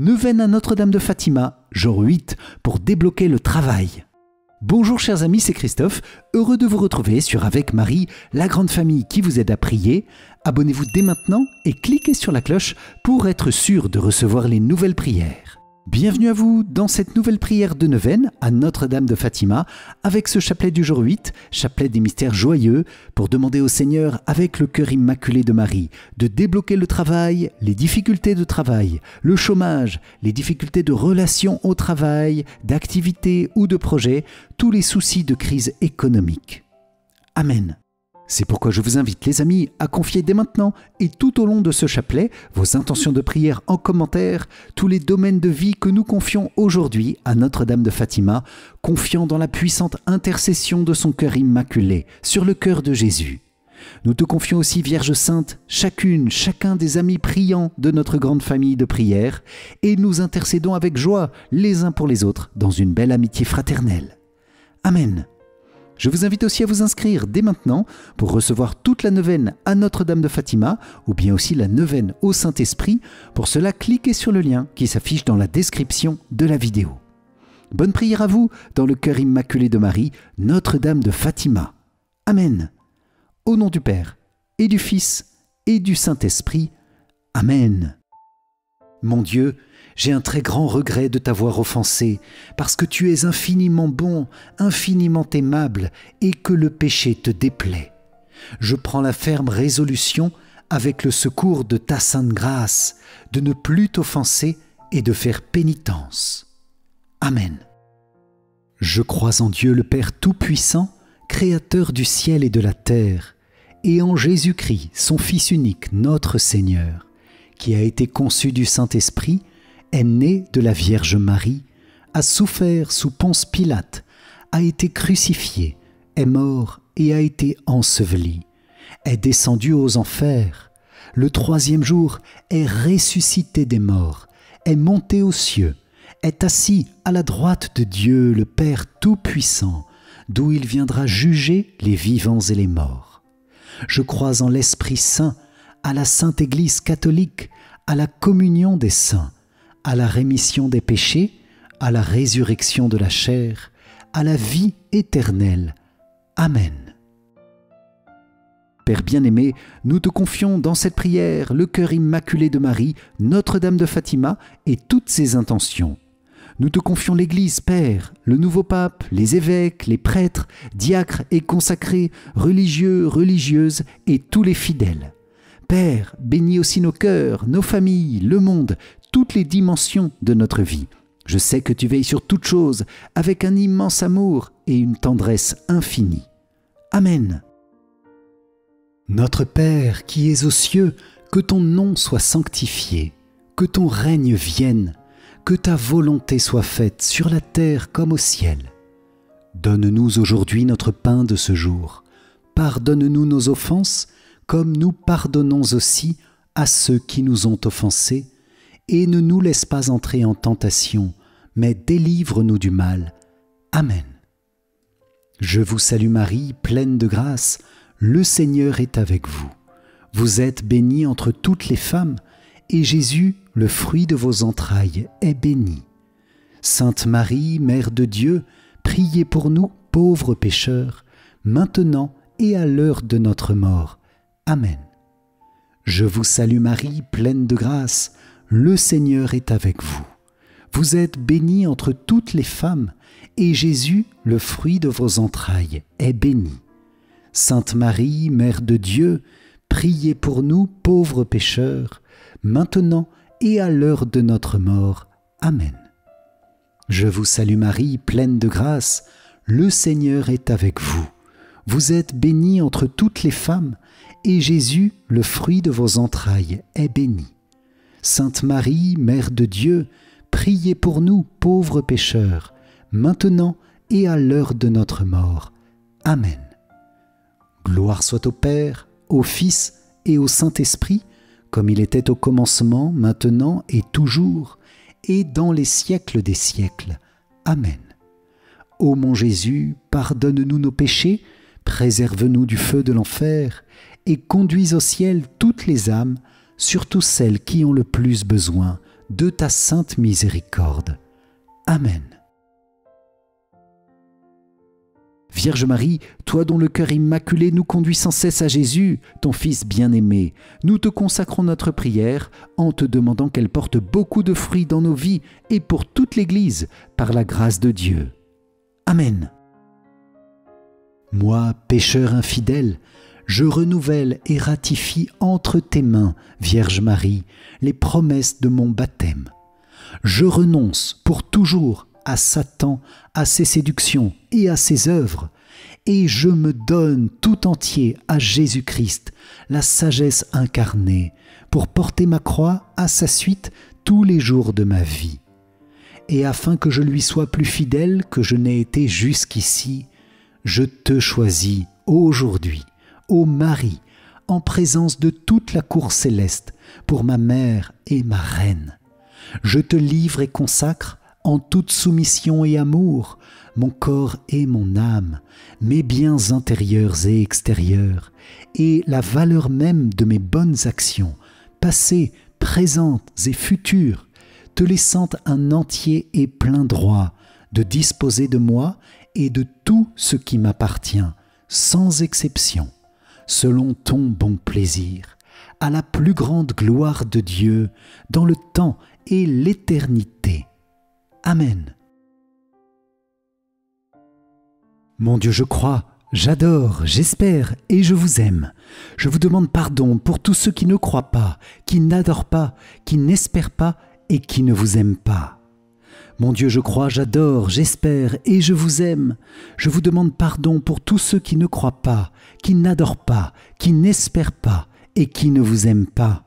Neuvaine à Notre-Dame de Fatima, jour 8, pour débloquer le travail. Bonjour chers amis, c'est Christophe, heureux de vous retrouver sur Avec Marie, la grande famille qui vous aide à prier. Abonnez-vous dès maintenant et cliquez sur la cloche pour être sûr de recevoir les nouvelles prières. Bienvenue à vous dans cette nouvelle prière de neuvaine à Notre-Dame de Fatima avec ce chapelet du jour 8, chapelet des mystères joyeux, pour demander au Seigneur avec le cœur immaculé de Marie de débloquer le travail, les difficultés de travail, le chômage, les difficultés de relations au travail, d'activité ou de projet, tous les soucis de crise économique. Amen. C'est pourquoi je vous invite, les amis, à confier dès maintenant et tout au long de ce chapelet vos intentions de prière en commentaire, tous les domaines de vie que nous confions aujourd'hui à Notre-Dame de Fatima, confiant dans la puissante intercession de son cœur immaculé sur le cœur de Jésus. Nous te confions aussi, Vierge Sainte, chacun des amis priants de notre grande famille de prière, et nous intercédons avec joie les uns pour les autres dans une belle amitié fraternelle. Amen. Je vous invite aussi à vous inscrire dès maintenant pour recevoir toute la neuvaine à Notre-Dame de Fatima ou bien aussi la neuvaine au Saint-Esprit. Pour cela, cliquez sur le lien qui s'affiche dans la description de la vidéo. Bonne prière à vous dans le cœur immaculé de Marie, Notre-Dame de Fatima. Amen. Au nom du Père et du Fils et du Saint-Esprit. Amen. Mon Dieu, j'ai un très grand regret de t'avoir offensé, parce que tu es infiniment bon, infiniment aimable, et que le péché te déplaît. Je prends la ferme résolution, avec le secours de ta sainte grâce, de ne plus t'offenser et de faire pénitence. Amen. Je crois en Dieu le Père Tout-Puissant, Créateur du ciel et de la terre, et en Jésus-Christ, son Fils unique, notre Seigneur, qui a été conçu du Saint-Esprit, est né de la Vierge Marie, a souffert sous Ponce Pilate, a été crucifié, est mort et a été enseveli, est descendu aux enfers, le troisième jour est ressuscité des morts, est monté aux cieux, est assis à la droite de Dieu le Père Tout-Puissant, d'où il viendra juger les vivants et les morts. Je crois en l'Esprit Saint, à la Sainte Église catholique, à la communion des saints, à la rémission des péchés, à la résurrection de la chair, à la vie éternelle. Amen. Père bien-aimé, nous te confions dans cette prière le cœur immaculé de Marie, Notre-Dame de Fatima et toutes ses intentions. Nous te confions l'Église, Père, le nouveau pape, les évêques, les prêtres, diacres et consacrés, religieux, religieuses et tous les fidèles. Père, bénis aussi nos cœurs, nos familles, le monde, toutes les dimensions de notre vie. Je sais que tu veilles sur toutes choses avec un immense amour et une tendresse infinie. Amen. Notre Père qui es aux cieux, que ton nom soit sanctifié, que ton règne vienne, que ta volonté soit faite sur la terre comme au ciel. Donne-nous aujourd'hui notre pain de ce jour. Pardonne-nous nos offenses, comme nous pardonnons aussi à ceux qui nous ont offensés, et ne nous laisse pas entrer en tentation, mais délivre-nous du mal. Amen. Je vous salue Marie, pleine de grâce, le Seigneur est avec vous. Vous êtes bénie entre toutes les femmes, et Jésus, le fruit de vos entrailles, est béni. Sainte Marie, Mère de Dieu, priez pour nous, pauvres pécheurs, maintenant et à l'heure de notre mort. Amen. Je vous salue Marie, pleine de grâce, le Seigneur est avec vous. Vous êtes bénie entre toutes les femmes, et Jésus, le fruit de vos entrailles, est béni. Sainte Marie, Mère de Dieu, priez pour nous, pauvres pécheurs, maintenant et à l'heure de notre mort. Amen. Je vous salue Marie, pleine de grâce, le Seigneur est avec vous. Vous êtes bénie entre toutes les femmes, et Jésus, le fruit de vos entrailles, est béni. Sainte Marie, Mère de Dieu, priez pour nous, pauvres pécheurs, maintenant et à l'heure de notre mort. Amen. Gloire soit au Père, au Fils et au Saint-Esprit, comme il était au commencement, maintenant et toujours, et dans les siècles des siècles. Amen. Ô mon Jésus, pardonne-nous nos péchés, préserve-nous du feu de l'enfer, et conduis au ciel toutes les âmes, surtout celles qui ont le plus besoin de ta sainte miséricorde. Amen. Vierge Marie, toi dont le cœur immaculé nous conduit sans cesse à Jésus, ton Fils bien-aimé, nous te consacrons notre prière en te demandant qu'elle porte beaucoup de fruits dans nos vies et pour toute l'Église, par la grâce de Dieu. Amen. Moi, pécheur infidèle, je renouvelle et ratifie entre tes mains, Vierge Marie, les promesses de mon baptême. Je renonce pour toujours à Satan, à ses séductions et à ses œuvres, et je me donne tout entier à Jésus-Christ, la sagesse incarnée, pour porter ma croix à sa suite tous les jours de ma vie. Et afin que je lui sois plus fidèle que je n'ai été jusqu'ici, je te choisis aujourd'hui, ô Marie, en présence de toute la cour céleste, pour ma mère et ma reine. Je te livre et consacre, en toute soumission et amour, mon corps et mon âme, mes biens intérieurs et extérieurs, et la valeur même de mes bonnes actions, passées, présentes et futures, te laissant un entier et plein droit de disposer de moi et de tout ce qui m'appartient, sans exception, selon ton bon plaisir, à la plus grande gloire de Dieu, dans le temps et l'éternité. Amen. Mon Dieu, je crois, j'adore, j'espère et je vous aime. Je vous demande pardon pour tous ceux qui ne croient pas, qui n'adorent pas, qui n'espèrent pas et qui ne vous aiment pas. Mon Dieu, je crois, j'adore, j'espère et je vous aime. Je vous demande pardon pour tous ceux qui ne croient pas, qui n'adorent pas, qui n'espèrent pas et qui ne vous aiment pas.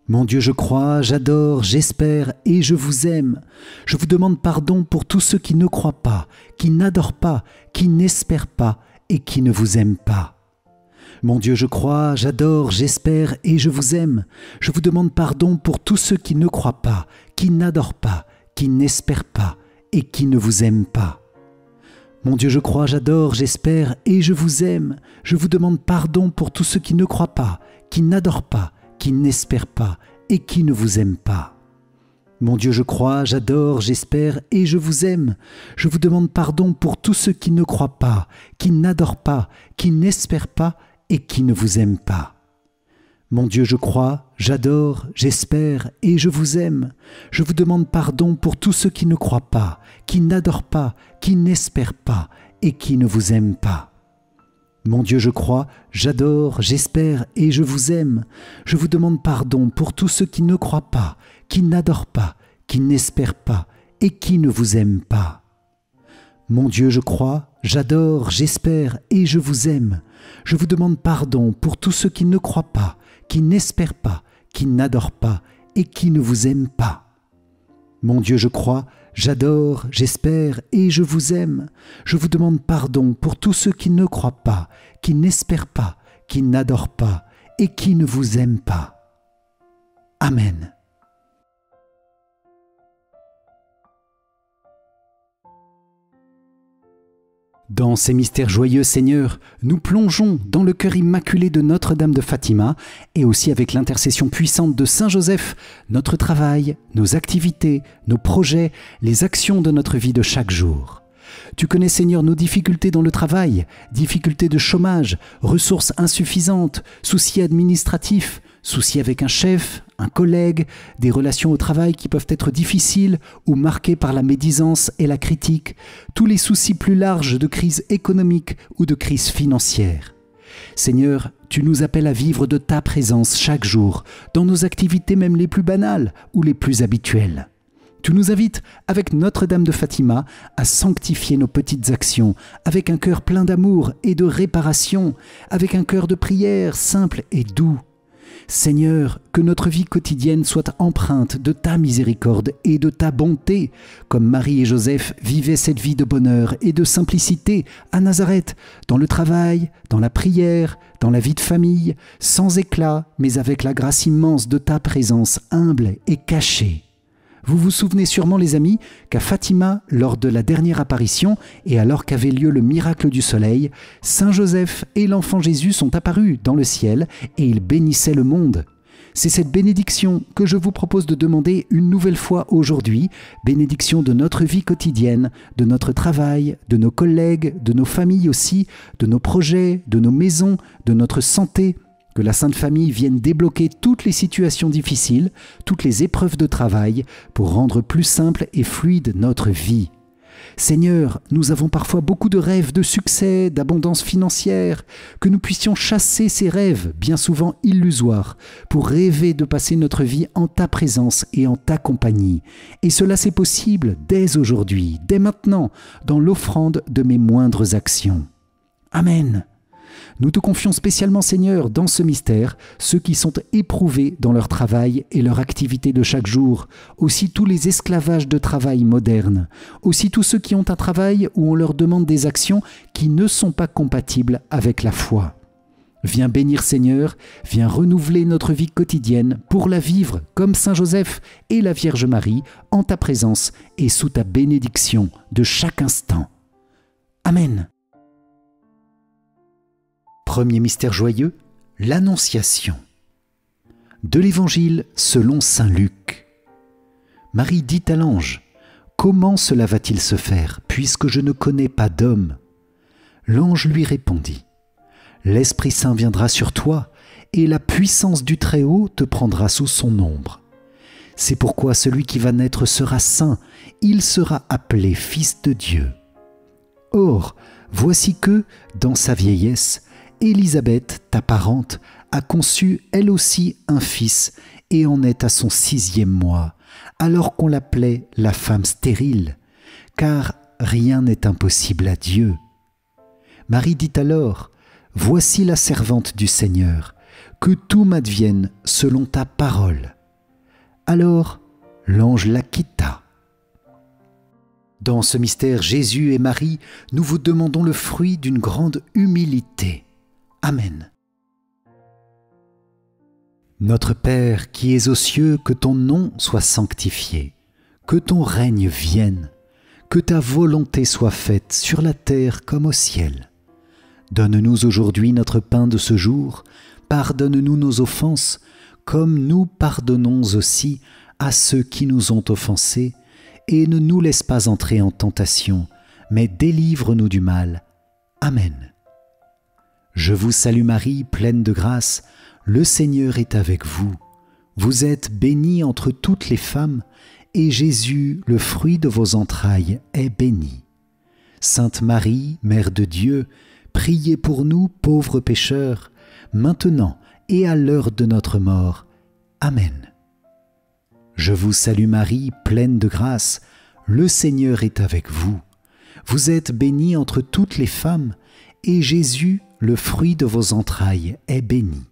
Mon Dieu, je crois, j'adore, j'espère et je vous aime. Je vous demande pardon pour tous ceux qui ne croient pas, qui n'adorent pas, qui n'espèrent pas et qui ne vous aiment pas. Mon Dieu, je crois, j'adore, j'espère et je vous aime. Je vous demande pardon pour tous ceux qui ne croient pas, qui n'adorent pas, qui n'espèrent pas et qui ne vous aiment pas. Mon Dieu, je crois, j'adore, j'espère et je vous aime. Je vous demande pardon pour tous ceux qui ne croient pas, qui n'adorent pas, qui n'espèrent pas et qui ne vous aiment pas. Mon Dieu, je crois, j'adore, j'espère et je vous aime. Je vous demande pardon pour tous ceux qui ne croient pas, qui n'adorent pas, qui n'espèrent pas et qui ne vous aiment pas. Mon Dieu, je crois, j'adore, j'espère et je vous aime. Je vous demande pardon pour tous ceux qui ne croient pas, qui n'adorent pas, qui n'espèrent pas et qui ne vous aiment pas. Mon Dieu, je crois, j'adore, j'espère et je vous aime. Je vous demande pardon pour tous ceux qui ne croient pas, qui n'adorent pas, qui n'espèrent pas et qui ne vous aiment pas. Mon Dieu, je crois, j'adore, j'espère et je vous aime. Je vous demande pardon pour tous ceux qui ne croient pas, qui n'espèrent pas, qui n'adorent pas et qui ne vous aiment pas. Mon Dieu, je crois, j'adore, j'espère et je vous aime. Je vous demande pardon pour tous ceux qui ne croient pas, qui n'espèrent pas, qui n'adorent pas et qui ne vous aiment pas. Amen. Dans ces mystères joyeux, Seigneur, nous plongeons dans le cœur immaculé de Notre-Dame de Fatima et aussi avec l'intercession puissante de Saint Joseph, notre travail, nos activités, nos projets, les actions de notre vie de chaque jour. Tu connais, Seigneur, nos difficultés dans le travail, difficultés de chômage, ressources insuffisantes, soucis administratifs, soucis avec un chef, un collègue, des relations au travail qui peuvent être difficiles ou marquées par la médisance et la critique, tous les soucis plus larges de crise économique ou de crise financière. Seigneur, tu nous appelles à vivre de ta présence chaque jour, dans nos activités même les plus banales ou les plus habituelles. Tu nous invites, avec Notre-Dame de Fatima, à sanctifier nos petites actions, avec un cœur plein d'amour et de réparation, avec un cœur de prière simple et doux. Seigneur, que notre vie quotidienne soit empreinte de ta miséricorde et de ta bonté, comme Marie et Joseph vivaient cette vie de bonheur et de simplicité à Nazareth, dans le travail, dans la prière, dans la vie de famille, sans éclat, mais avec la grâce immense de ta présence humble et cachée. Vous vous souvenez sûrement, les amis, qu'à Fatima, lors de la dernière apparition, et alors qu'avait lieu le miracle du soleil, Saint Joseph et l'enfant Jésus sont apparus dans le ciel et ils bénissaient le monde. C'est cette bénédiction que je vous propose de demander une nouvelle fois aujourd'hui, bénédiction de notre vie quotidienne, de notre travail, de nos collègues, de nos familles aussi, de nos projets, de nos maisons, de notre santé. Que la Sainte Famille vienne débloquer toutes les situations difficiles, toutes les épreuves de travail, pour rendre plus simple et fluide notre vie. Seigneur, nous avons parfois beaucoup de rêves de succès, d'abondance financière, que nous puissions chasser ces rêves, bien souvent illusoires, pour rêver de passer notre vie en ta présence et en ta compagnie. Et cela c'est possible dès aujourd'hui, dès maintenant, dans l'offrande de mes moindres actions. Amen. Nous te confions spécialement, Seigneur, dans ce mystère, ceux qui sont éprouvés dans leur travail et leur activité de chaque jour, aussi tous les esclavages de travail modernes, aussi tous ceux qui ont un travail où on leur demande des actions qui ne sont pas compatibles avec la foi. Viens bénir, Seigneur, viens renouveler notre vie quotidienne pour la vivre comme Saint Joseph et la Vierge Marie, en ta présence et sous ta bénédiction de chaque instant. Amen. Premier mystère joyeux, l'Annonciation. De l'Évangile selon saint Luc. Marie dit à l'ange, « Comment cela va-t-il se faire, puisque je ne connais pas d'homme ?» L'ange lui répondit, « L'Esprit Saint viendra sur toi, et la puissance du Très-Haut te prendra sous son ombre. C'est pourquoi celui qui va naître sera saint, il sera appelé Fils de Dieu. Or, voici que, dans sa vieillesse, Élisabeth, ta parente, a conçu elle aussi un fils et en est à son 6e mois, alors qu'on l'appelait la femme stérile, car rien n'est impossible à Dieu. Marie dit alors, « Voici la servante du Seigneur, que tout m'advienne selon ta parole. » Alors l'ange la quitta. Dans ce mystère Jésus et Marie, nous vous demandons le fruit d'une grande humilité. Amen. Notre Père qui es aux cieux, que ton nom soit sanctifié, que ton règne vienne, que ta volonté soit faite sur la terre comme au ciel. Donne-nous aujourd'hui notre pain de ce jour, pardonne-nous nos offenses, comme nous pardonnons aussi à ceux qui nous ont offensés, et ne nous laisse pas entrer en tentation, mais délivre-nous du mal. Amen. Je vous salue Marie, pleine de grâce, le Seigneur est avec vous. Vous êtes bénie entre toutes les femmes, et Jésus, le fruit de vos entrailles, est béni. Sainte Marie, Mère de Dieu, priez pour nous pauvres pécheurs, maintenant et à l'heure de notre mort. Amen. Je vous salue Marie, pleine de grâce, le Seigneur est avec vous. Vous êtes bénie entre toutes les femmes, et Jésus, le fruit de vos entrailles, est béni.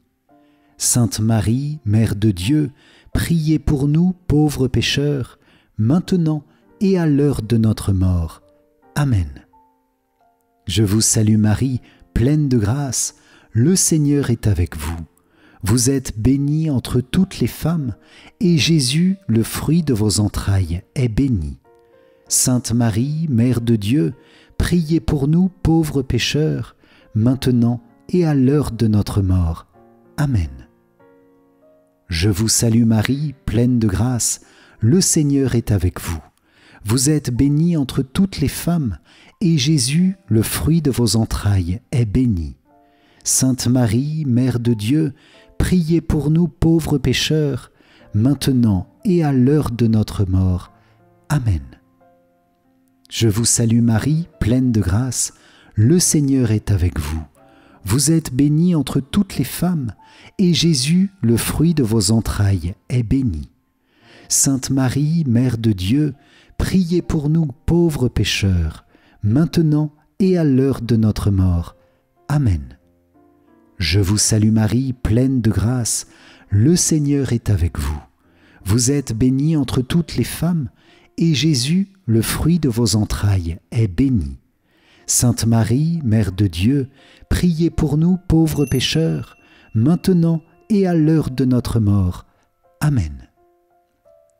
Sainte Marie, Mère de Dieu, priez pour nous pauvres pécheurs, maintenant et à l'heure de notre mort. Amen. Je vous salue Marie, pleine de grâce, le Seigneur est avec vous. Vous êtes bénie entre toutes les femmes, et Jésus, le fruit de vos entrailles, est béni. Sainte Marie, Mère de Dieu, priez pour nous pauvres pécheurs, maintenant et à l'heure de notre mort. Amen. Je vous salue Marie, pleine de grâce, le Seigneur est avec vous. Vous êtes bénie entre toutes les femmes, et Jésus, le fruit de vos entrailles, est béni. Sainte Marie, Mère de Dieu, priez pour nous pauvres pécheurs, maintenant et à l'heure de notre mort. Amen. Je vous salue Marie, pleine de grâce, le Seigneur est avec vous. Vous êtes bénie entre toutes les femmes, et Jésus, le fruit de vos entrailles, est béni. Sainte Marie, Mère de Dieu, priez pour nous pauvres pécheurs, maintenant et à l'heure de notre mort. Amen. Je vous salue Marie, pleine de grâce, le Seigneur est avec vous. Vous êtes bénie entre toutes les femmes, et Jésus, le fruit de vos entrailles, est béni. Sainte Marie, Mère de Dieu, priez pour nous pauvres pécheurs, maintenant et à l'heure de notre mort. Amen.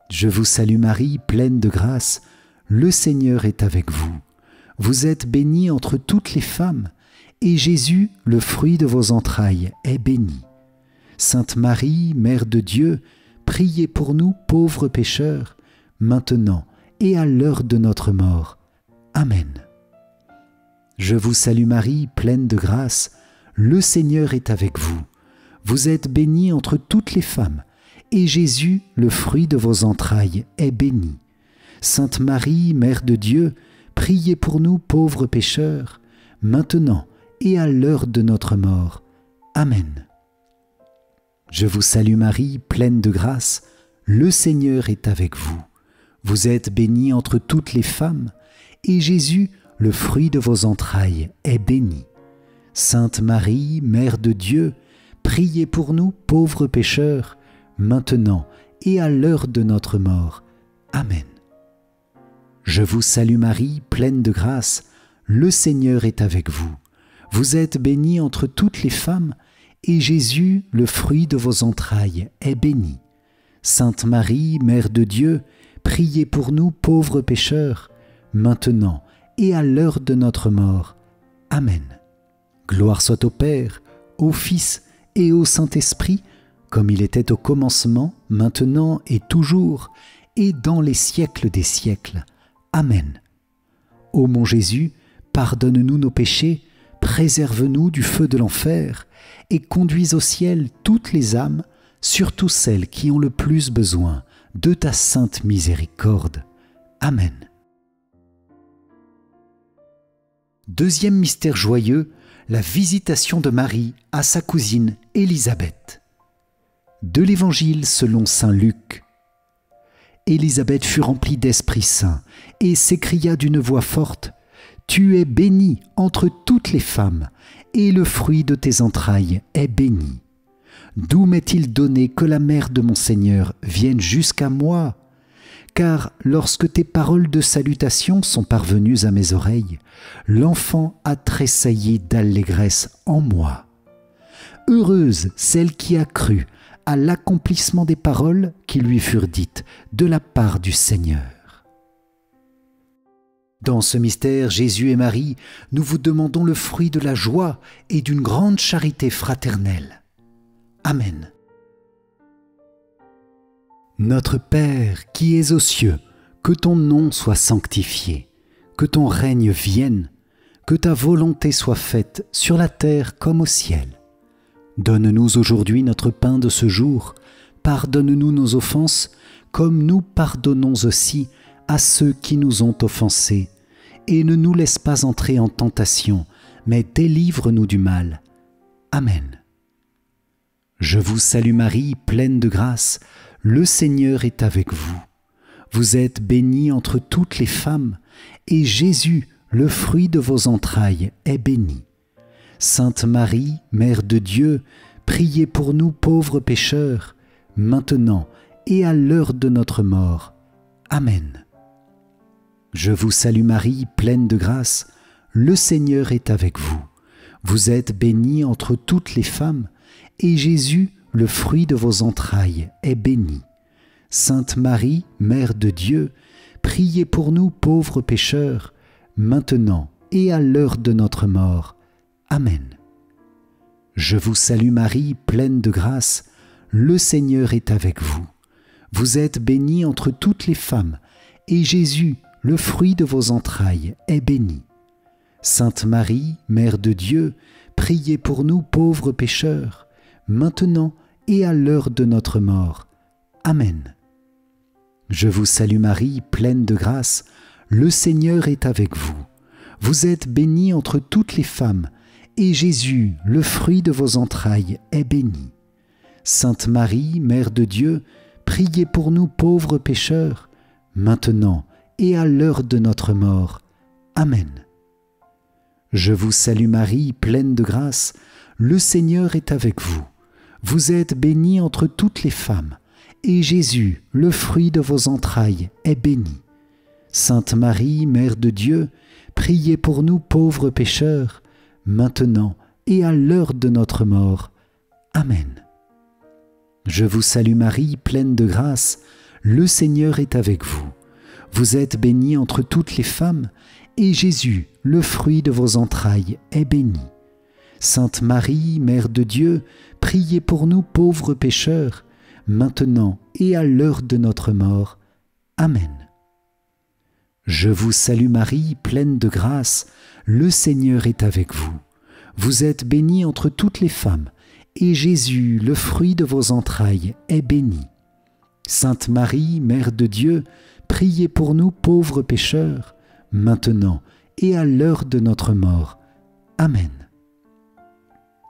Je vous salue Marie, pleine de grâce, le Seigneur est avec vous. Vous êtes bénie entre toutes les femmes, et Jésus, le fruit de vos entrailles, est béni. Sainte Marie, Mère de Dieu, priez pour nous pauvres pécheurs, maintenant et à l'heure de notre mort. Amen. Je vous salue Marie, pleine de grâce, le Seigneur est avec vous. Vous êtes bénie entre toutes les femmes, et Jésus, le fruit de vos entrailles, est béni. Sainte Marie, Mère de Dieu, priez pour nous pauvres pécheurs, maintenant et à l'heure de notre mort. Amen. Je vous salue Marie, pleine de grâce, le Seigneur est avec vous. Vous êtes bénie entre toutes les femmes, et Jésus, le fruit de vos entrailles, est béni. Sainte Marie, Mère de Dieu, priez pour nous pauvres pécheurs, maintenant et à l'heure de notre mort. Amen. Je vous salue Marie, pleine de grâce, le Seigneur est avec vous. Vous êtes bénie entre toutes les femmes, et Jésus, le fruit de vos entrailles, est béni. Sainte Marie, Mère de Dieu, priez pour nous pauvres pécheurs, maintenant et à l'heure de notre mort. Amen. Gloire soit au Père, au Fils et au Saint-Esprit, comme il était au commencement, maintenant et toujours, et dans les siècles des siècles. Amen. Ô mon Jésus, pardonne-nous nos péchés, préserve-nous du feu de l'enfer, et conduis au ciel toutes les âmes, surtout celles qui ont le plus besoin de ta sainte miséricorde. Amen. Deuxième mystère joyeux, la visitation de Marie à sa cousine Élisabeth. De l'Évangile selon saint Luc. Élisabeth fut remplie d'Esprit Saint et s'écria d'une voix forte : « Tu es bénie entre toutes les femmes, et le fruit de tes entrailles est béni. D'où m'est-il donné que la mère de mon Seigneur vienne jusqu'à moi ? Car lorsque tes paroles de salutation sont parvenues à mes oreilles, l'enfant a tressailli d'allégresse en moi. Heureuse celle qui a cru à l'accomplissement des paroles qui lui furent dites de la part du Seigneur. » Dans ce mystère, Jésus et Marie, nous vous demandons le fruit de la joie et d'une grande charité fraternelle. Amen. Notre Père qui es aux cieux, que ton nom soit sanctifié, que ton règne vienne, que ta volonté soit faite sur la terre comme au ciel. Donne-nous aujourd'hui notre pain de ce jour, pardonne-nous nos offenses, comme nous pardonnons aussi à ceux qui nous ont offensés, et ne nous laisse pas entrer en tentation, mais délivre-nous du mal. Amen. Je vous salue Marie, pleine de grâce, le Seigneur est avec vous. Vous êtes bénie entre toutes les femmes, et Jésus, le fruit de vos entrailles, est béni. Sainte Marie, Mère de Dieu, priez pour nous pauvres pécheurs, maintenant et à l'heure de notre mort. Amen. Je vous salue Marie, pleine de grâce, le Seigneur est avec vous. Vous êtes bénie entre toutes les femmes, et Jésus, le fruit de vos entrailles, est béni. Sainte Marie, Mère de Dieu, priez pour nous pauvres pécheurs, maintenant et à l'heure de notre mort. Amen. Je vous salue Marie, pleine de grâce, le Seigneur est avec vous. Vous êtes bénie entre toutes les femmes, et Jésus, le fruit de vos entrailles, est béni. Sainte Marie, Mère de Dieu, priez pour nous pauvres pécheurs, maintenant et à l'heure de notre mort. Amen. Je vous salue Marie, pleine de grâce, le Seigneur est avec vous. Vous êtes bénie entre toutes les femmes, et Jésus, le fruit de vos entrailles, est béni. Sainte Marie, Mère de Dieu, priez pour nous pauvres pécheurs, maintenant et à l'heure de notre mort. Amen. Je vous salue Marie, pleine de grâce, le Seigneur est avec vous. Vous êtes bénie entre toutes les femmes, et Jésus, le fruit de vos entrailles, est béni. Sainte Marie, Mère de Dieu, priez pour nous pauvres pécheurs, maintenant et à l'heure de notre mort. Amen. Je vous salue Marie, pleine de grâce, le Seigneur est avec vous. Vous êtes bénie entre toutes les femmes, et Jésus, le fruit de vos entrailles, est béni. Sainte Marie, Mère de Dieu, priez pour nous pauvres pécheurs, maintenant et à l'heure de notre mort. Amen. Je vous salue Marie, pleine de grâce, le Seigneur est avec vous. Vous êtes bénie entre toutes les femmes, et Jésus, le fruit de vos entrailles, est béni. Sainte Marie, Mère de Dieu, priez pour nous pauvres pécheurs, maintenant et à l'heure de notre mort. Amen.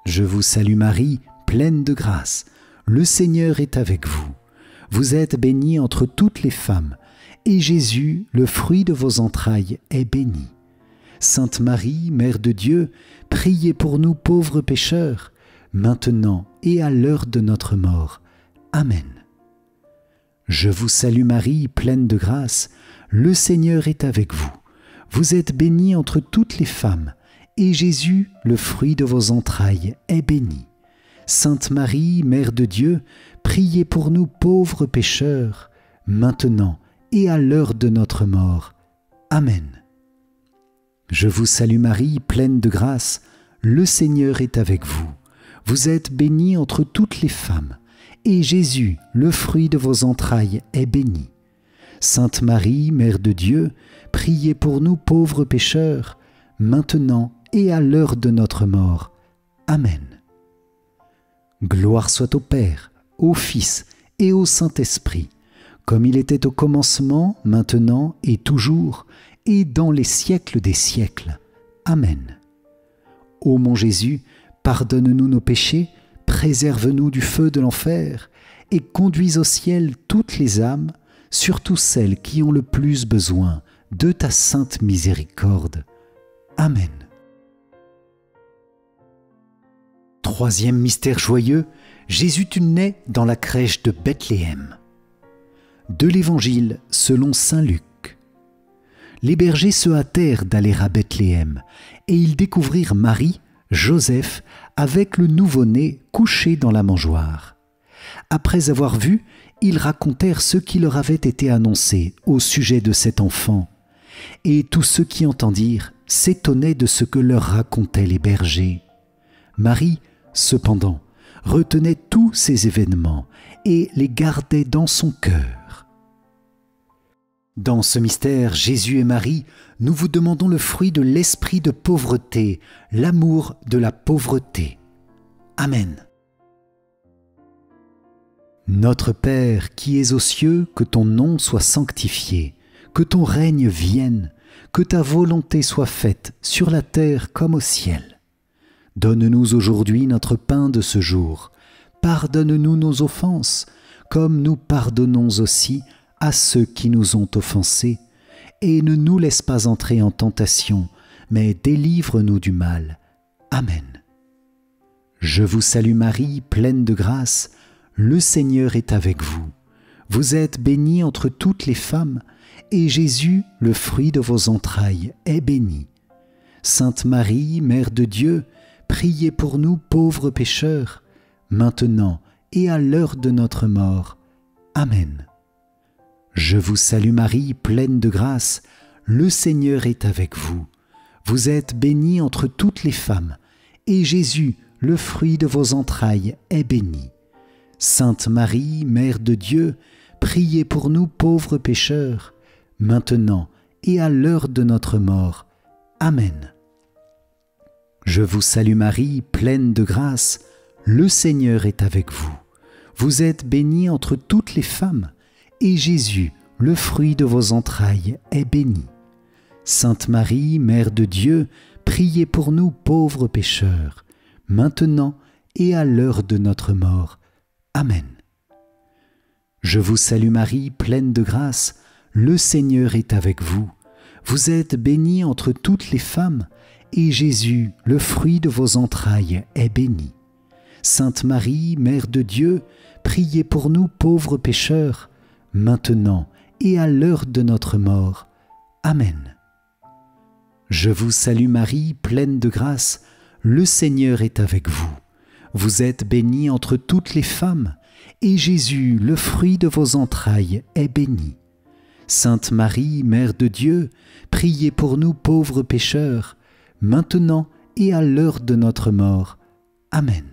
Je vous salue Marie, pleine de grâce, le Seigneur est avec vous. Vous êtes bénie entre toutes les femmes, et Jésus, le fruit de vos entrailles, est béni. Sainte Marie, Mère de Dieu, priez pour nous pauvres pécheurs, maintenant et à l'heure de notre mort. Amen. Je vous salue Marie, pleine de grâce, le Seigneur est avec vous. Vous êtes bénie entre toutes les femmes, et Jésus, le fruit de vos entrailles, est béni. Sainte Marie, Mère de Dieu, priez pour nous pauvres pécheurs, maintenant et à l'heure de notre mort. Amen. Je vous salue Marie, pleine de grâce, le Seigneur est avec vous. Vous êtes bénie entre toutes les femmes, et Jésus, le fruit de vos entrailles, est béni. Sainte Marie, Mère de Dieu, priez pour nous pauvres pécheurs, maintenant et à l'heure de notre mort. Amen. Gloire soit au Père, au Fils et au Saint-Esprit, comme il était au commencement, maintenant et toujours, et dans les siècles des siècles. Amen. Ô mon Jésus, pardonne-nous nos péchés, préserve-nous du feu de l'enfer, et conduis au ciel toutes les âmes, surtout celles qui ont le plus besoin de ta sainte miséricorde. Amen. Troisième mystère joyeux, Jésus naît dans la crèche de Bethléem. De l'Évangile selon saint Luc. Les bergers se hâtèrent d'aller à Bethléem, et ils découvrirent Marie, Joseph, avec le nouveau-né couché dans la mangeoire. Après avoir vu, ils racontèrent ce qui leur avait été annoncé au sujet de cet enfant, et tous ceux qui entendirent s'étonnaient de ce que leur racontaient les bergers. Marie, cependant, retenait tous ces événements et les gardait dans son cœur. Dans ce mystère, Jésus et Marie, nous vous demandons le fruit de l'esprit de pauvreté, l'amour de la pauvreté. Amen. Notre Père qui es aux cieux, que ton nom soit sanctifié, que ton règne vienne, que ta volonté soit faite sur la terre comme au ciel. Donne-nous aujourd'hui notre pain de ce jour. Pardonne-nous nos offenses, comme nous pardonnons aussi à ceux qui nous ont offensés. Et ne nous laisse pas entrer en tentation, mais délivre-nous du mal. Amen. Je vous salue Marie, pleine de grâce, le Seigneur est avec vous. Vous êtes bénie entre toutes les femmes, et Jésus, le fruit de vos entrailles, est béni. Sainte Marie, Mère de Dieu, priez pour nous pauvres pécheurs, maintenant et à l'heure de notre mort. Amen. Je vous salue Marie, pleine de grâce, le Seigneur est avec vous. Vous êtes bénie entre toutes les femmes, et Jésus, le fruit de vos entrailles, est béni. Sainte Marie, Mère de Dieu, priez pour nous pauvres pécheurs, maintenant et à l'heure de notre mort. Amen. Je vous salue Marie, pleine de grâce, le Seigneur est avec vous. Vous êtes bénie entre toutes les femmes, et Jésus, le fruit de vos entrailles, est béni. Sainte Marie, Mère de Dieu, priez pour nous pauvres pécheurs, maintenant et à l'heure de notre mort. Amen. Je vous salue Marie, pleine de grâce, le Seigneur est avec vous. Vous êtes bénie entre toutes les femmes, et Jésus, le fruit de vos entrailles, est béni. Sainte Marie, Mère de Dieu, priez pour nous pauvres pécheurs, maintenant et à l'heure de notre mort. Amen. Je vous salue Marie, pleine de grâce, le Seigneur est avec vous. Vous êtes bénie entre toutes les femmes, et Jésus, le fruit de vos entrailles, est béni. Sainte Marie, Mère de Dieu, priez pour nous pauvres pécheurs, maintenant et à l'heure de notre mort. Amen.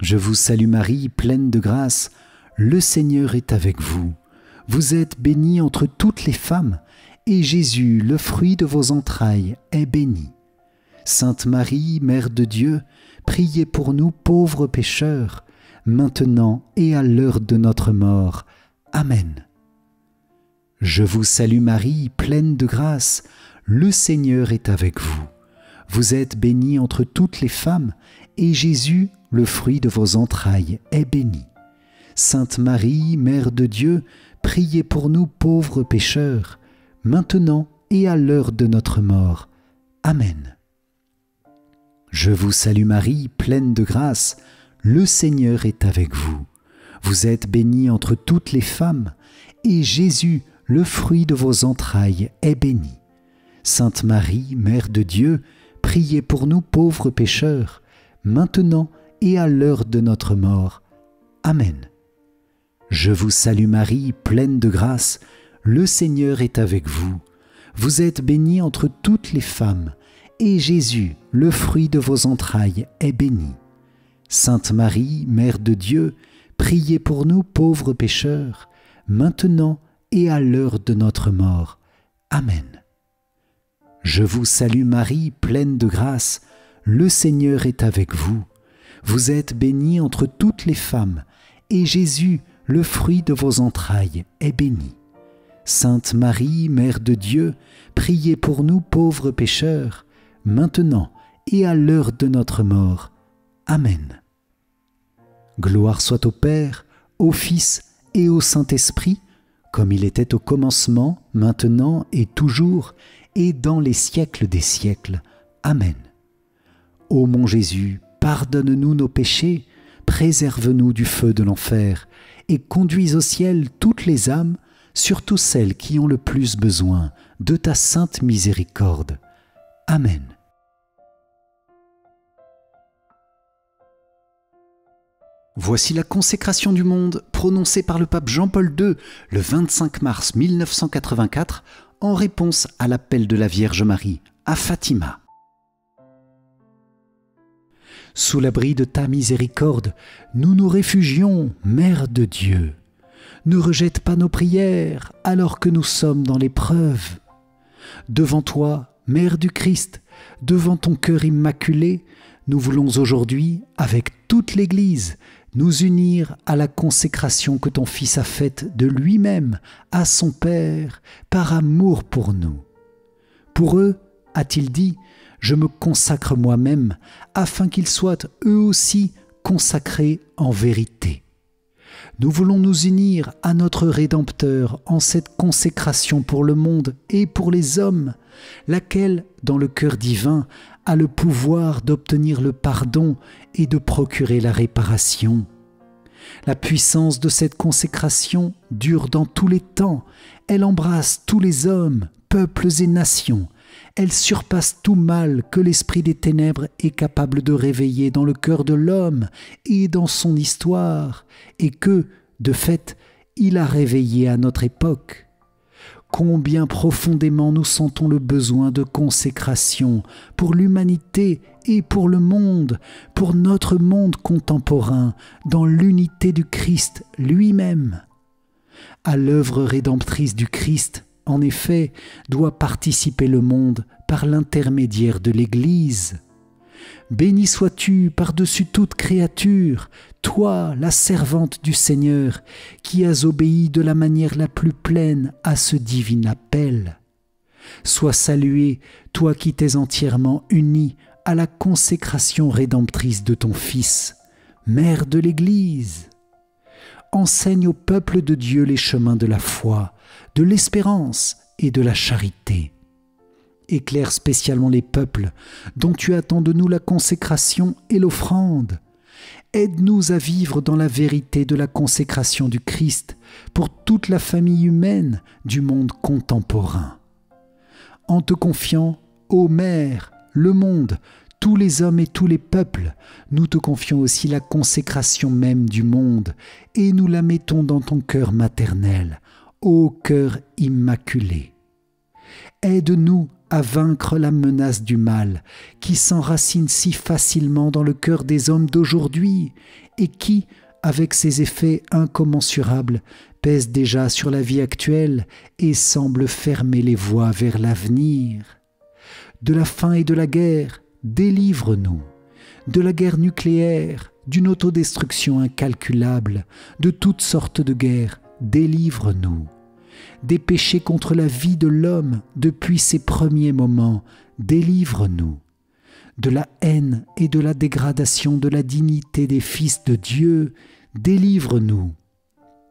Je vous salue Marie, pleine de grâce, le Seigneur est avec vous. Vous êtes bénie entre toutes les femmes, et Jésus, le fruit de vos entrailles, est béni. Sainte Marie, Mère de Dieu, priez pour nous pauvres pécheurs, maintenant et à l'heure de notre mort. Amen. Je vous salue Marie, pleine de grâce, le Seigneur est avec vous. Vous êtes bénie entre toutes les femmes, et Jésus, le fruit de vos entrailles, est béni. Sainte Marie, Mère de Dieu, priez pour nous pauvres pécheurs, maintenant et à l'heure de notre mort. Amen. Je vous salue Marie, pleine de grâce, le Seigneur est avec vous. Vous êtes bénie entre toutes les femmes, et Jésus, le fruit de vos entrailles, est béni. Sainte Marie, Mère de Dieu, priez pour nous pauvres pécheurs, maintenant et à l'heure de notre mort. Amen. Je vous salue Marie, pleine de grâce, le Seigneur est avec vous. Vous êtes bénie entre toutes les femmes, et Jésus, le fruit de vos entrailles, est béni. Sainte Marie, Mère de Dieu, priez pour nous pauvres pécheurs, maintenant et à l'heure de notre mort. Amen. Je vous salue Marie, pleine de grâce, le Seigneur est avec vous. Vous êtes bénie entre toutes les femmes, et Jésus, le fruit de vos entrailles, est béni. Sainte Marie, Mère de Dieu, priez pour nous pauvres pécheurs, maintenant et à l'heure de notre mort. Amen. Gloire soit au Père, au Fils et au Saint-Esprit, comme il était au commencement, maintenant et toujours, et dans les siècles des siècles. Amen. Ô mon Jésus, pardonne-nous nos péchés, préserve-nous du feu de l'enfer, et conduis au ciel toutes les âmes, surtout celles qui ont le plus besoin de ta sainte miséricorde. Amen. Voici la consécration du monde prononcée par le pape Jean-Paul II le 25 mars 1984 en réponse à l'appel de la Vierge Marie à Fatima. Sous l'abri de ta miséricorde, nous nous réfugions, Mère de Dieu. Ne rejette pas nos prières alors que nous sommes dans l'épreuve. Devant toi, Mère du Christ, devant ton cœur immaculé, nous voulons aujourd'hui, avec toute l'Église, nous unir à la consécration que ton Fils a faite de lui-même à son Père par amour pour nous. Pour eux, a-t-il dit, je me consacre moi-même afin qu'ils soient eux aussi consacrés en vérité. Nous voulons nous unir à notre Rédempteur en cette consécration pour le monde et pour les hommes, laquelle, dans le cœur divin, a le pouvoir d'obtenir le pardon et de procurer la réparation. La puissance de cette consécration dure dans tous les temps, elle embrasse tous les hommes, peuples et nations, elle surpasse tout mal que l'esprit des ténèbres est capable de réveiller dans le cœur de l'homme et dans son histoire, et que, de fait, il a réveillé à notre époque. Combien profondément nous sentons le besoin de consécration pour l'humanité et pour le monde, pour notre monde contemporain, dans l'unité du Christ lui-même. À l'œuvre rédemptrice du Christ, en effet, doit participer le monde par l'intermédiaire de l'Église. Béni sois-tu par-dessus toute créature, toi, la servante du Seigneur, qui as obéi de la manière la plus pleine à ce divin appel. Sois salué, toi qui t'es entièrement uni à la consécration rédemptrice de ton Fils, Mère de l'Église. Enseigne au peuple de Dieu les chemins de la foi, de l'espérance et de la charité. Éclaire spécialement les peuples dont tu attends de nous la consécration et l'offrande. Aide-nous à vivre dans la vérité de la consécration du Christ pour toute la famille humaine du monde contemporain. En te confiant, ô Mère, le monde, tous les hommes et tous les peuples, nous te confions aussi la consécration même du monde et nous la mettons dans ton cœur maternel, ô cœur immaculé. Aide-nous à vaincre la menace du mal qui s'enracine si facilement dans le cœur des hommes d'aujourd'hui et qui, avec ses effets incommensurables, pèse déjà sur la vie actuelle et semble fermer les voies vers l'avenir. De la faim et de la guerre, délivre-nous. De la guerre nucléaire, d'une autodestruction incalculable, de toutes sortes de guerres, délivre-nous. Des péchés contre la vie de l'homme depuis ses premiers moments, délivre-nous. De la haine et de la dégradation de la dignité des fils de Dieu, délivre-nous.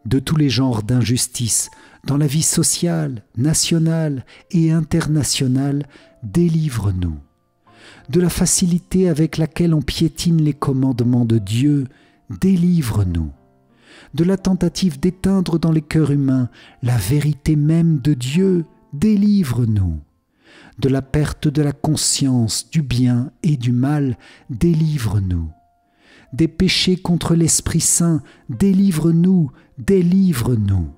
De tous les genres d'injustice dans la vie sociale, nationale et internationale, délivre-nous. De la facilité avec laquelle on piétine les commandements de Dieu, délivre-nous. De la tentative d'éteindre dans les cœurs humains la vérité même de Dieu, délivre-nous. De la perte de la conscience du bien et du mal, délivre-nous. Des péchés contre l'Esprit Saint, délivre-nous, délivre-nous.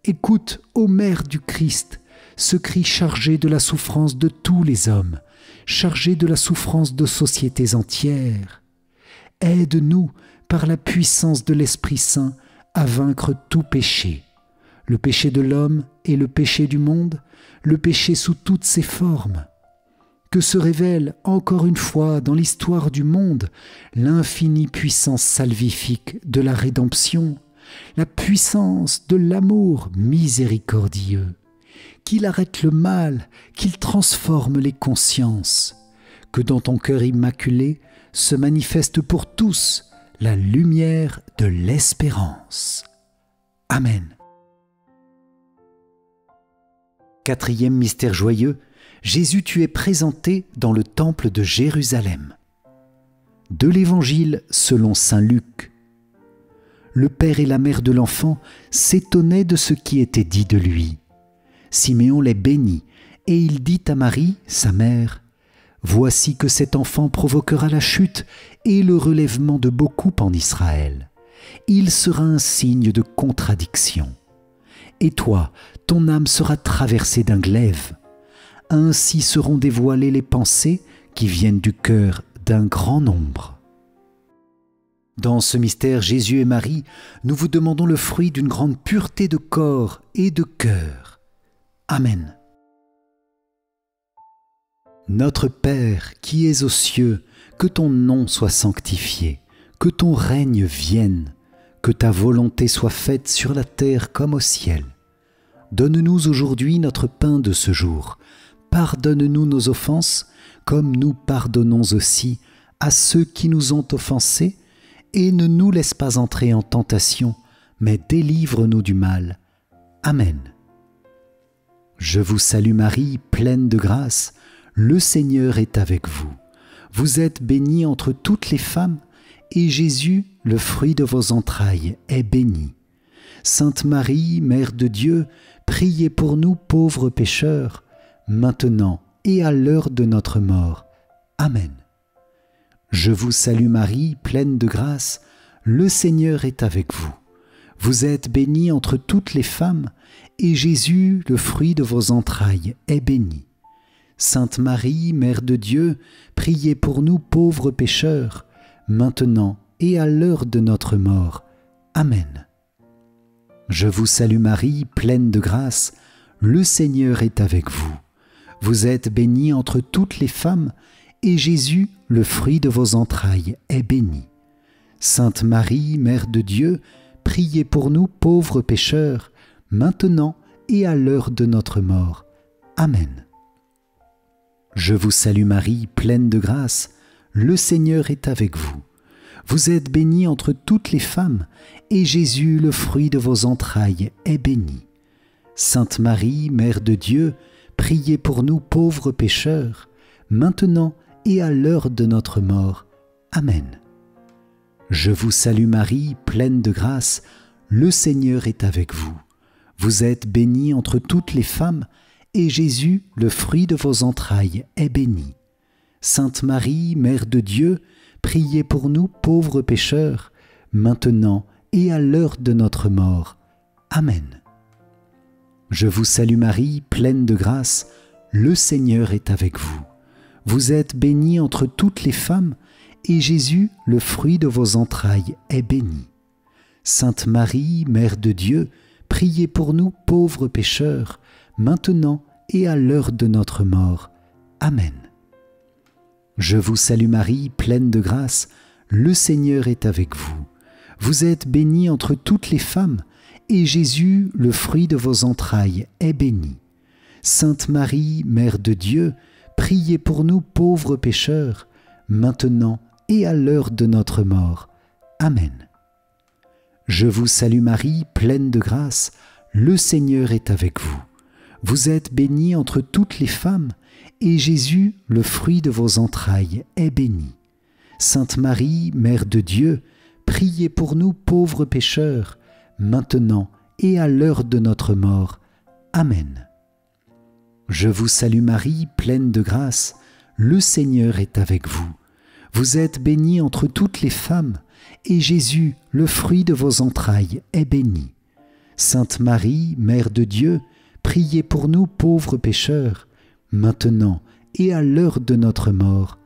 Écoute, ô Mère du Christ, ce cri chargé de la souffrance de tous les hommes, chargé de la souffrance de sociétés entières. Aide-nous, par la puissance de l'Esprit Saint, à vaincre tout péché, le péché de l'homme et le péché du monde, le péché sous toutes ses formes. Que se révèle encore une fois dans l'histoire du monde l'infinie puissance salvifique de la rédemption, la puissance de l'amour miséricordieux, qu'il arrête le mal, qu'il transforme les consciences, que dans ton cœur immaculé se manifeste pour tous la lumière de l'espérance. Amen. Quatrième mystère joyeux, Jésus, tu es présenté dans le temple de Jérusalem. De l'Évangile selon saint Luc. Le père et la mère de l'enfant s'étonnaient de ce qui était dit de lui. Siméon les bénit, et il dit à Marie, sa mère, « Voici que cet enfant provoquera la chute et le relèvement de beaucoup en Israël. Il sera un signe de contradiction. Et toi, ton âme sera traversée d'un glaive. Ainsi seront dévoilées les pensées qui viennent du cœur d'un grand nombre. » Dans ce mystère, Jésus et Marie, nous vous demandons le fruit d'une grande pureté de corps et de cœur. Amen. Notre Père qui es aux cieux, que ton nom soit sanctifié, que ton règne vienne, que ta volonté soit faite sur la terre comme au ciel. Donne-nous aujourd'hui notre pain de ce jour. Pardonne-nous nos offenses, comme nous pardonnons aussi à ceux qui nous ont offensés, et ne nous laisse pas entrer en tentation, mais délivre-nous du mal. Amen. Je vous salue Marie, pleine de grâce, le Seigneur est avec vous. Vous êtes bénie entre toutes les femmes, et Jésus, le fruit de vos entrailles, est béni. Sainte Marie, Mère de Dieu, priez pour nous pauvres pécheurs, maintenant et à l'heure de notre mort. Amen. Je vous salue Marie, pleine de grâce, le Seigneur est avec vous. Vous êtes bénie entre toutes les femmes, et Jésus, le fruit de vos entrailles, est béni. Sainte Marie, Mère de Dieu, priez pour nous pauvres pécheurs, maintenant et à l'heure de notre mort. Amen. Je vous salue Marie, pleine de grâce, le Seigneur est avec vous. Vous êtes bénie entre toutes les femmes, et Jésus, le fruit de vos entrailles, est béni. Sainte Marie, Mère de Dieu, priez pour nous pauvres pécheurs, maintenant et à l'heure de notre mort. Amen. Je vous salue Marie, pleine de grâce, le Seigneur est avec vous. Vous êtes bénie entre toutes les femmes, et Jésus, le fruit de vos entrailles, est béni. Sainte Marie, Mère de Dieu, priez pour nous pauvres pécheurs, maintenant et à l'heure de notre mort. Amen. Je vous salue Marie, pleine de grâce, le Seigneur est avec vous. Vous êtes bénie entre toutes les femmes, et Jésus, le fruit de vos entrailles, est béni. Sainte Marie, Mère de Dieu, priez pour nous pauvres pécheurs, maintenant et à l'heure de notre mort. Amen. Je vous salue Marie, pleine de grâce, le Seigneur est avec vous. Vous êtes bénie entre toutes les femmes, et Jésus, le fruit de vos entrailles, est béni. Sainte Marie, Mère de Dieu, priez pour nous pauvres pécheurs, maintenant et à l'heure de notre mort. Amen. Je vous salue Marie, pleine de grâce, le Seigneur est avec vous. Vous êtes bénie entre toutes les femmes, et Jésus, le fruit de vos entrailles, est béni. Sainte Marie, Mère de Dieu, priez pour nous pauvres pécheurs, maintenant et à l'heure de notre mort. Amen. Je vous salue Marie, pleine de grâce, le Seigneur est avec vous. Vous êtes bénie entre toutes les femmes, et Jésus, le fruit de vos entrailles, est béni. Sainte Marie, Mère de Dieu, priez pour nous pauvres pécheurs, maintenant et à l'heure de notre mort. Amen. Je vous salue Marie, pleine de grâce, le Seigneur est avec vous. Vous êtes bénie entre toutes les femmes, et Jésus, le fruit de vos entrailles, est béni. Sainte Marie, Mère de Dieu, priez pour nous pauvres pécheurs, maintenant et à l'heure de notre mort.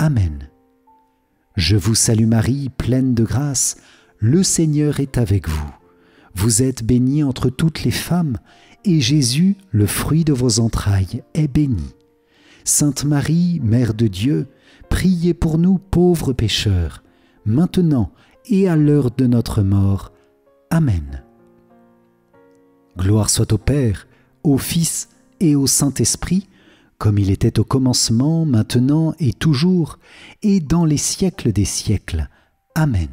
Amen. Je vous salue Marie, pleine de grâce, le Seigneur est avec vous. Vous êtes bénie entre toutes les femmes, et Jésus, le fruit de vos entrailles, est béni. Sainte Marie, Mère de Dieu, priez pour nous pauvres pécheurs, maintenant et à l'heure de notre mort. Amen. Gloire soit au Père, au Fils et au Saint-Esprit, comme il était au commencement, maintenant et toujours, et dans les siècles des siècles. Amen.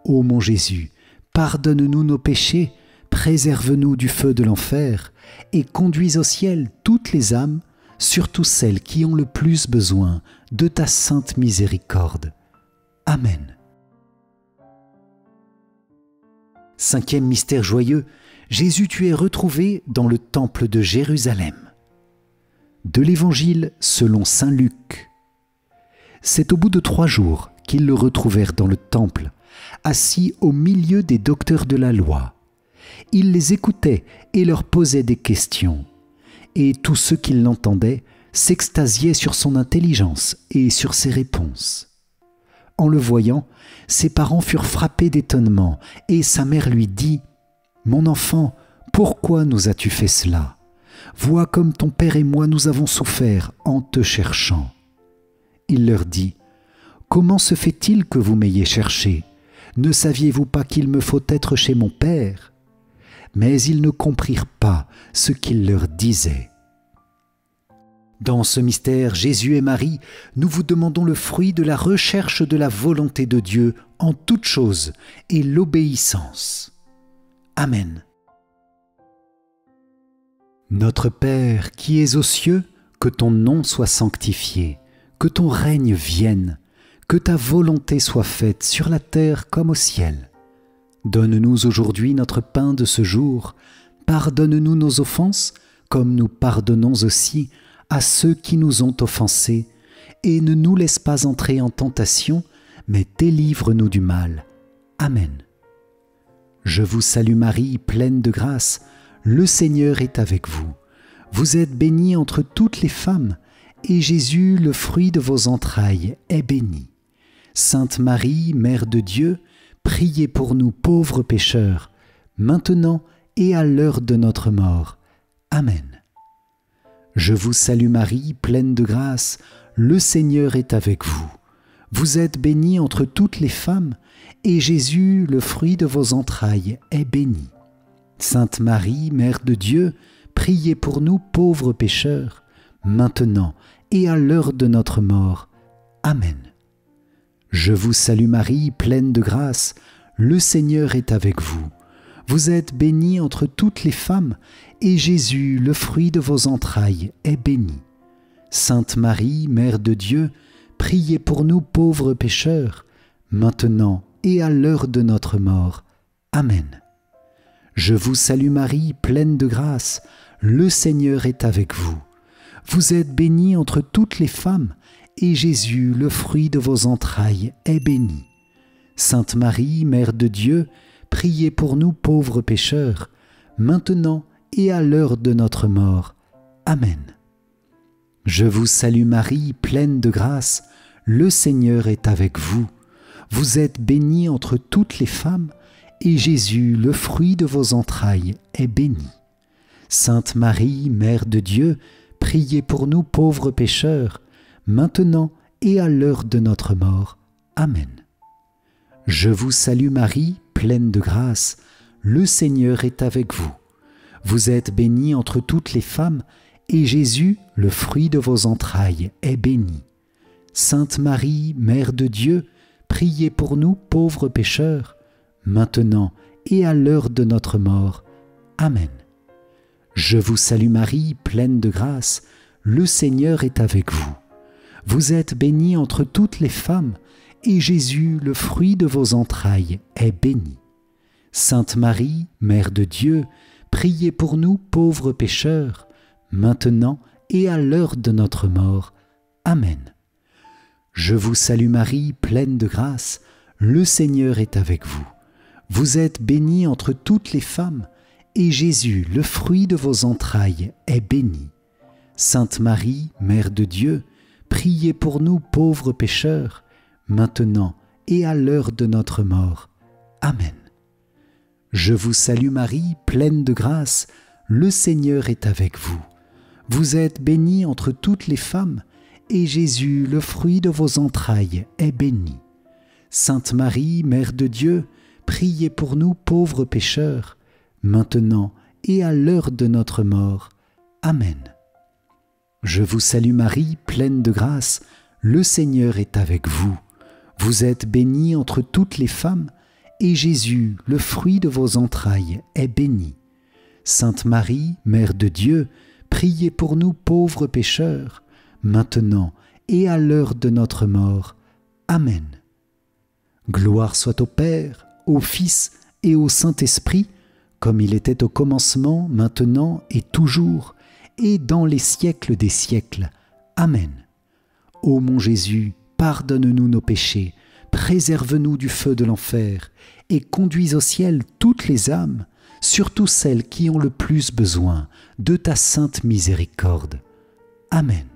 Ô mon Jésus, pardonne-nous nos péchés, préserve-nous du feu de l'enfer, et conduis au ciel toutes les âmes, surtout celles qui ont le plus besoin de ta sainte miséricorde. Amen. Cinquième mystère joyeux, Jésus tu es retrouvé dans le temple de Jérusalem. De l'Évangile selon saint Luc. C'est au bout de 3 jours qu'ils le retrouvèrent dans le temple, assis au milieu des docteurs de la loi. Il les écoutait et leur posait des questions. Et tous ceux qui l'entendaient s'extasiaient sur son intelligence et sur ses réponses. En le voyant, ses parents furent frappés d'étonnement, et sa mère lui dit « Mon enfant, pourquoi nous as-tu fait cela ? Vois comme ton père et moi nous avons souffert en te cherchant. » Il leur dit « Comment se fait-il que vous m'ayez cherché ? Ne saviez-vous pas qu'il me faut être chez mon père ?» Mais ils ne comprirent pas ce qu'il leur disait. Dans ce mystère, Jésus et Marie, nous vous demandons le fruit de la recherche de la volonté de Dieu en toutes choses et l'obéissance. Amen. Notre Père qui es aux cieux, que ton nom soit sanctifié, que ton règne vienne, que ta volonté soit faite sur la terre comme au ciel. Donne-nous aujourd'hui notre pain de ce jour. Pardonne-nous nos offenses, comme nous pardonnons aussi à ceux qui nous ont offensés. Et ne nous laisse pas entrer en tentation, mais délivre-nous du mal. Amen. Je vous salue Marie, pleine de grâce, le Seigneur est avec vous. Vous êtes bénie entre toutes les femmes, et Jésus, le fruit de vos entrailles, est béni. Sainte Marie, Mère de Dieu, priez pour nous pauvres pécheurs, maintenant et à l'heure de notre mort. Amen. Je vous salue Marie, pleine de grâce, le Seigneur est avec vous. Vous êtes bénie entre toutes les femmes, et Jésus, le fruit de vos entrailles, est béni. Sainte Marie, Mère de Dieu, priez pour nous pauvres pécheurs, maintenant et à l'heure de notre mort. Amen. Je vous salue Marie, pleine de grâce, le Seigneur est avec vous. Vous êtes bénie entre toutes les femmes, et Jésus, le fruit de vos entrailles, est béni. Sainte Marie, Mère de Dieu, priez pour nous pauvres pécheurs, maintenant et à l'heure de notre mort. Amen. Je vous salue Marie, pleine de grâce, le Seigneur est avec vous. Vous êtes bénie entre toutes les femmes, et Jésus, le fruit de vos entrailles, est béni. Sainte Marie, Mère de Dieu, priez pour nous pauvres pécheurs, maintenant et à l'heure de notre mort. Amen. Je vous salue Marie, pleine de grâce, le Seigneur est avec vous. Vous êtes bénie entre toutes les femmes, et Jésus, le fruit de vos entrailles, est béni. Sainte Marie, Mère de Dieu, priez pour nous pauvres pécheurs, maintenant et à l'heure de notre mort. Amen. Je vous salue Marie, pleine de grâce, le Seigneur est avec vous. Vous êtes bénie entre toutes les femmes, et Jésus, le fruit de vos entrailles, est béni. Sainte Marie, Mère de Dieu, priez pour nous pauvres pécheurs, maintenant et à l'heure de notre mort. Amen. Je vous salue Marie, pleine de grâce, le Seigneur est avec vous. Vous êtes bénie entre toutes les femmes, et Jésus, le fruit de vos entrailles, est béni. Sainte Marie, Mère de Dieu, priez pour nous pauvres pécheurs, maintenant et à l'heure de notre mort. Amen. Je vous salue Marie, pleine de grâce, le Seigneur est avec vous. Vous êtes bénie entre toutes les femmes, et Jésus, le fruit de vos entrailles, est béni. Sainte Marie, Mère de Dieu, priez pour nous pauvres pécheurs, maintenant et à l'heure de notre mort. Amen. Je vous salue Marie, pleine de grâce, le Seigneur est avec vous. Vous êtes bénie entre toutes les femmes, et Jésus, le fruit de vos entrailles, est béni. Sainte Marie, Mère de Dieu, priez pour nous pauvres pécheurs, maintenant et à l'heure de notre mort. Amen. Je vous salue Marie, pleine de grâce, le Seigneur est avec vous. Vous êtes bénie entre toutes les femmes, et Jésus, le fruit de vos entrailles, est béni. Sainte Marie, Mère de Dieu, priez pour nous pauvres pécheurs, maintenant et à l'heure de notre mort. Amen. Gloire soit au Père, au Fils et au Saint-Esprit, comme il était au commencement, maintenant et toujours, et dans les siècles des siècles. Amen. Ô mon Jésus, pardonne-nous nos péchés, préserve-nous du feu de l'enfer, et conduis au ciel toutes les âmes, surtout celles qui ont le plus besoin de ta sainte miséricorde. Amen.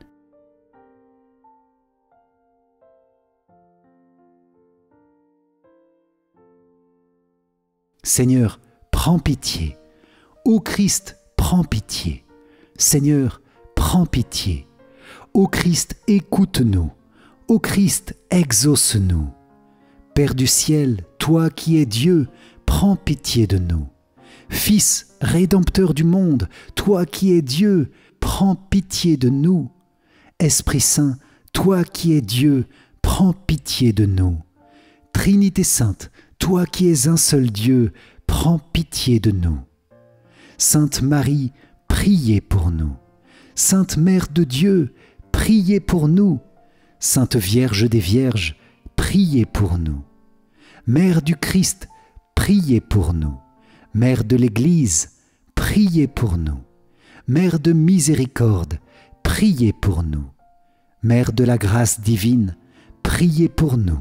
Seigneur, prends pitié. Ô Christ, prends pitié. Seigneur, prends pitié. Ô Christ, écoute-nous. Ô Christ, exauce-nous. Père du ciel, toi qui es Dieu, prends pitié de nous. Fils, Rédempteur du monde, toi qui es Dieu, prends pitié de nous. Esprit Saint, toi qui es Dieu, prends pitié de nous. Trinité Sainte, toi qui es un seul Dieu, prends pitié de nous. Sainte Marie, priez pour nous. Sainte Mère de Dieu, priez pour nous. Sainte Vierge des Vierges, priez pour nous. Mère du Christ, priez pour nous. Mère de l'Église, priez pour nous. Mère de miséricorde, priez pour nous. Mère de la grâce divine, priez pour nous.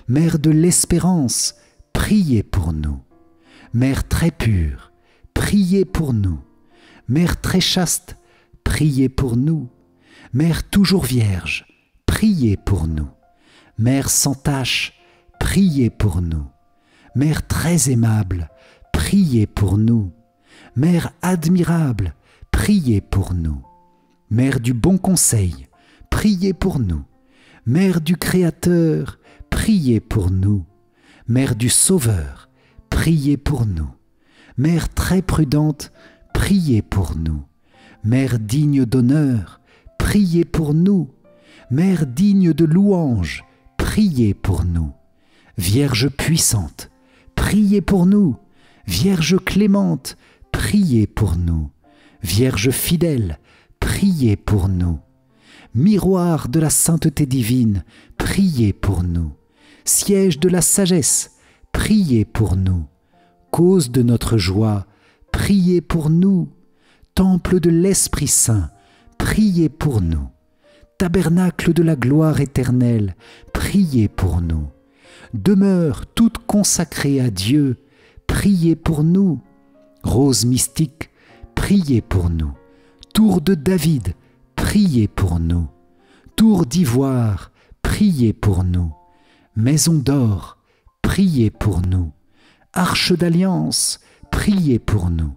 Mère de l'espérance, priez pour nous. Mère très pure, priez pour nous. Mère très chaste, priez pour nous. Mère toujours vierge, priez pour nous. Mère sans tache, priez pour nous. Mère très aimable, priez pour nous. Mère admirable, priez pour nous. Mère du bon conseil, priez pour nous. Mère du Créateur, priez pour nous. Mère du Sauveur, priez pour nous. Mère très prudente, priez pour nous. Mère digne d'honneur, priez pour nous. Mère digne de louange, priez pour nous. Vierge puissante, priez pour nous. Vierge clémente, priez pour nous. Vierge fidèle, priez pour nous. Miroir de la sainteté divine, priez pour nous. Siège de la sagesse, priez pour nous. Cause de notre joie, priez pour nous. Temple de l'Esprit Saint, priez pour nous. Tabernacle de la gloire éternelle, priez pour nous. Demeure toute consacrée à Dieu, priez pour nous. Rose mystique, priez pour nous. Tour de David, priez priez pour nous. Tour d'ivoire, priez pour nous. Maison d'or, priez pour nous. Arche d'alliance, priez pour nous.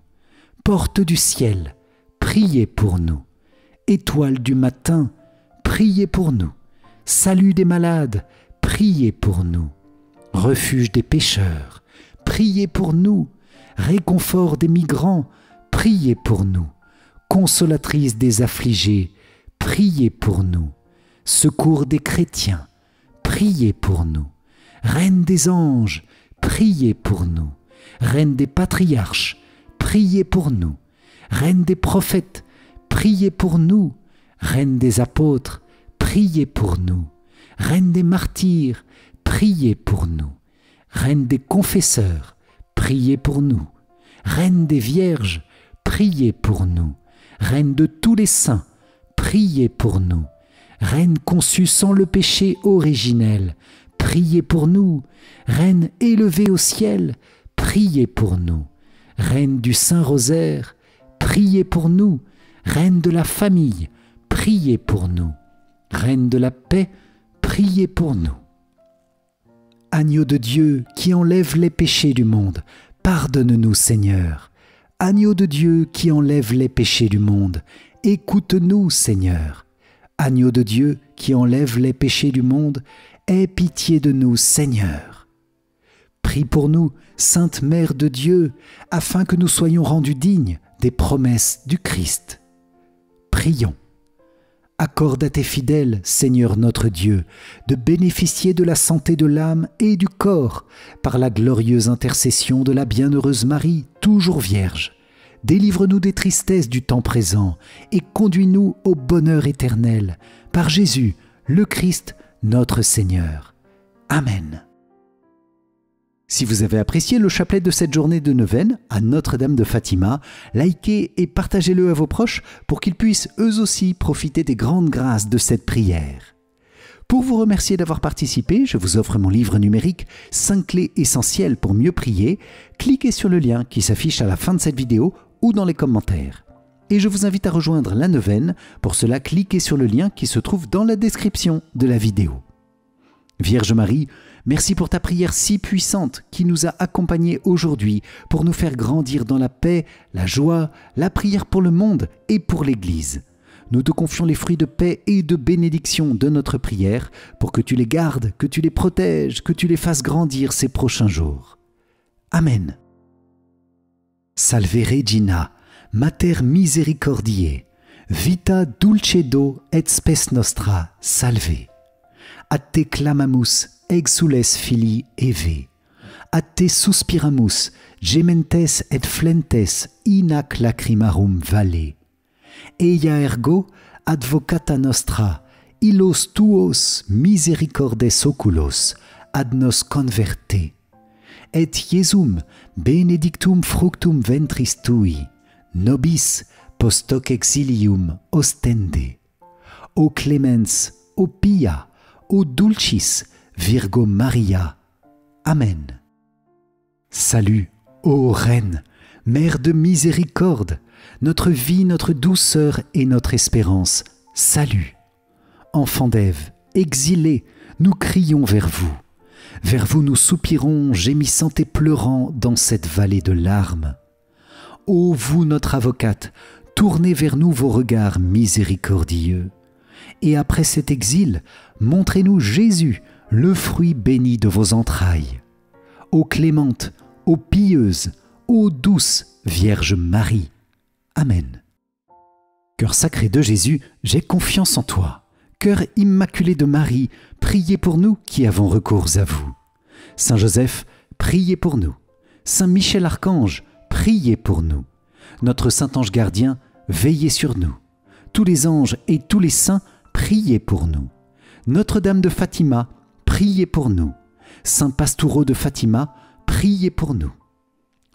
Porte du ciel, priez pour nous. Étoile du matin, priez pour nous. Salut des malades, priez pour nous. Refuge des pécheurs, priez pour nous. Réconfort des migrants, priez pour nous. Consolatrice des affligés, priez pour nous. Secours des chrétiens, priez pour nous. Reine des anges, priez pour nous. Reine des patriarches, priez pour nous. Reine des prophètes, priez pour nous. Reine des apôtres, priez pour nous. Reine des martyrs, priez pour nous. Reine des confesseurs, priez pour nous. Reine des vierges, priez pour nous. Reine de tous les saints, priez pour nous. Reine conçue sans le péché originel, priez pour nous. Reine élevée au ciel, priez pour nous. Reine du Saint-Rosaire, priez pour nous. Reine de la famille, priez pour nous. Reine de la paix, priez pour nous. Agneau de Dieu qui enlève les péchés du monde, pardonne-nous Seigneur. Agneau de Dieu qui enlève les péchés du monde, écoute-nous Seigneur. Agneau de Dieu qui enlève les péchés du monde, aie pitié de nous Seigneur. Prie pour nous, Sainte Mère de Dieu, afin que nous soyons rendus dignes des promesses du Christ. Prions. Accorde à tes fidèles, Seigneur notre Dieu, de bénéficier de la santé de l'âme et du corps par la glorieuse intercession de la bienheureuse Marie, toujours Vierge. Délivre-nous des tristesses du temps présent et conduis-nous au bonheur éternel, par Jésus, le Christ, notre Seigneur. Amen. Si vous avez apprécié le chapelet de cette journée de neuvaine à Notre-Dame de Fatima, likez et partagez-le à vos proches pour qu'ils puissent eux aussi profiter des grandes grâces de cette prière. Pour vous remercier d'avoir participé, je vous offre mon livre numérique 5 clés essentielles pour mieux prier. Cliquez sur le lien qui s'affiche à la fin de cette vidéo ou dans les commentaires. Et je vous invite à rejoindre la neuvaine. Pour cela, cliquez sur le lien qui se trouve dans la description de la vidéo. Vierge Marie, merci pour ta prière si puissante qui nous a accompagnés aujourd'hui pour nous faire grandir dans la paix, la joie, la prière pour le monde et pour l'Église. Nous te confions les fruits de paix et de bénédiction de notre prière pour que tu les gardes, que tu les protèges, que tu les fasses grandir ces prochains jours. Amen. Salve Regina, Mater Misericordiae, vita dulcedo et spes nostra, salve. A te clamamus, exules filii Eve. A te suspiramus, gementes et flentes in ac lacrimarum valle. Eia ergo, advocata nostra, illos tuos misericordes oculos, ad nos converte. Et Iesum benedictum fructum ventris tui, nobis post hoc exilium ostende. O clemens, o pia, o dulcis, Virgo Maria. Amen. Salut, ô Reine, Mère de miséricorde, notre vie, notre douceur et notre espérance. Salut. Enfants d'Ève, exilés, nous crions vers vous. Vers vous nous soupirons, gémissant et pleurant dans cette vallée de larmes. Ô vous, notre avocate, tournez vers nous vos regards miséricordieux. Et après cet exil, montrez-nous Jésus, le fruit béni de vos entrailles. Ô clémente, ô pieuse, ô douce Vierge Marie. Amen. Cœur sacré de Jésus, j'ai confiance en toi. Cœur immaculé de Marie, priez pour nous qui avons recours à vous. Saint Joseph, priez pour nous. Saint Michel Archange, priez pour nous. Notre Saint Ange gardien, veillez sur nous. Tous les anges et tous les saints, priez pour nous. Notre-Dame de Fatima, priez pour nous. Saint Pastoureau de Fatima, priez pour nous.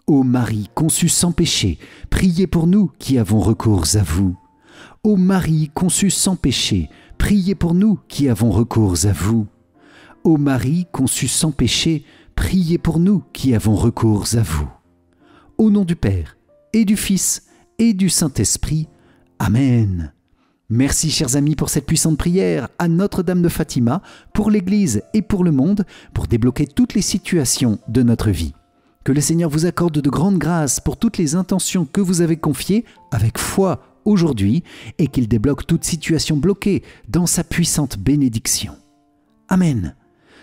Ô Marie conçue sans péché, priez pour nous qui avons recours à vous. Ô Marie conçue sans péché, priez pour nous qui avons recours à vous. Ô Marie conçue sans péché, priez pour nous qui avons recours à vous. Au nom du Père, et du Fils, et du Saint-Esprit. Amen. Merci chers amis pour cette puissante prière à Notre-Dame de Fatima, pour l'Église et pour le monde, pour débloquer toutes les situations de notre vie. Que le Seigneur vous accorde de grandes grâces pour toutes les intentions que vous avez confiées avec foi aujourd'hui et qu'il débloque toute situation bloquée dans sa puissante bénédiction. Amen.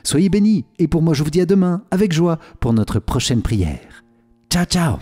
Soyez bénis et pour moi je vous dis à demain avec joie pour notre prochaine prière. Ciao ciao.